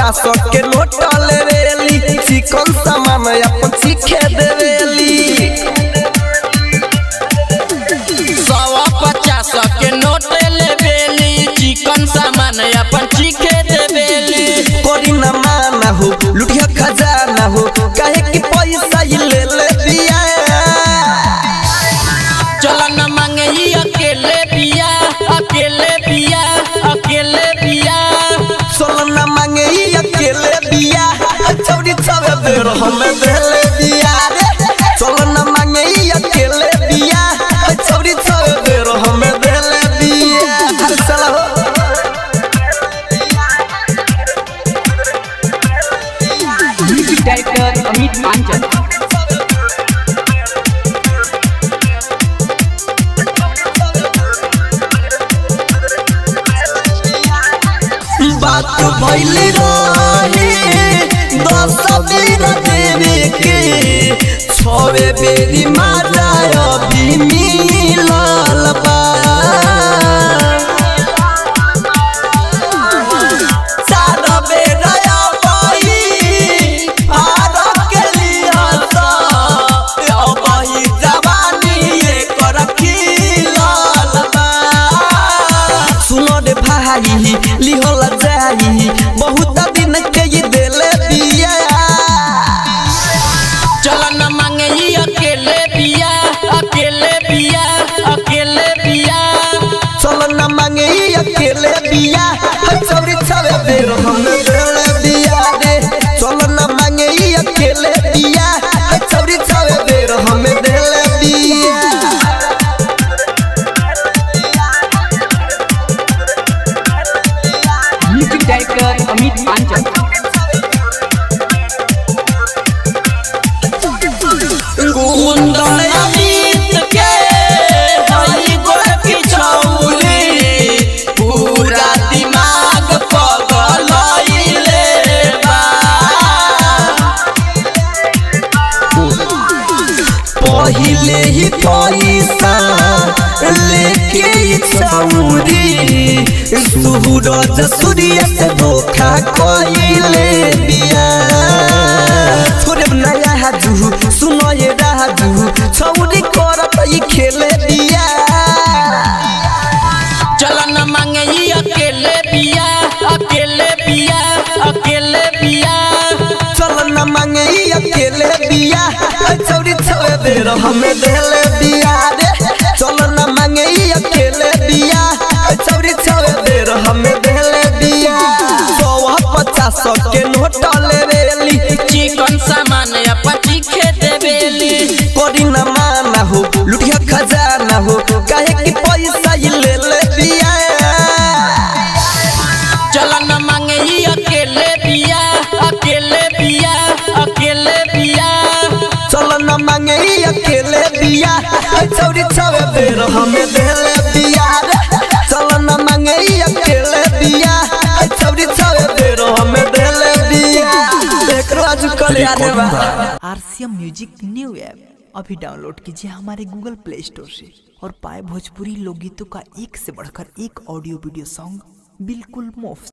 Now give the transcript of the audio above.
50 के नोट लेवेली चिकन सामान अपन सीखे देवेली 150 के नोट लेवेली चिकन सामान अपन सीखे देवेली कोरी न माना हो लुटिया खजाना हो काहे कि पैसा ही ले बिया चला न मांगे ही अकेले बिया चला न मांगे ही अकेले बिया चौड़ी छवे बेर हमें देले बिया रे चला न मांगे ही अकेले बिया चौड़ी छवे बेर हमें देले बिया अरे चला हो म्यूजिक डायरेक्टर अमित पांचल। बात भइल रहे 10 बेर देवे के 6 बेरी माजा अभी मिलल बा 4 बेर अबही पार के लिया अबही जवानी एकर खिलल बा सुनो रे भाई लिहल जाई बहुत दिन के ये देले बिया चला न मांगे ही अकेले बिया चल न मांगे ही अकेले बिया चौड़ी छवे बेर हम देले बिया रे चल न मांगे ही अकेले बिया चौड़ी छवे बेर हम देले बिया म्यूजिक डायरेक्टर अमित पांचल। कुंदन अमित के हई गोर पिछौली पूरा दिमाग पगलइले बा पहिले ही पैसा लेके छौरी सूरज सूर्य से धोखा कइले बिया छोरे नया हाजू सुनो ये राजू छौरी करत ई खेले बिया चला न मांगे ही अकेले बिया चल न मांगे ई अकेले बिया छौरी छवे बेर हमें देले बिया रे चल न मांगे ई अकेले बिया छौरी छवे बेर हमें देले बिया 150 के नोट लेवेली चिकन सामान अपन सीखे देवेली कोरी न माना हो लुटिया खजाना हो काहे कि पैसा ही ले बिया चला न मांगे ही अकेले बिया चल न मांगे ही अकेले बिया चौड़ी छवे बेर हमें देले बिया रे चल न मांगे ही अकेले बिया चौड़ी छवे बेर हमें देले बिया एकरो आज कल आने बा आरसीएम म्यूजिक न्यू ऐप अभी डाउनलोड कीजिए हमारे गूगल प्ले स्टोर से और पाए भोजपुरी लोकगीतों का एक से बढ़कर एक ऑडियो वीडियो सॉन्ग बिल्कुल मुफ्त।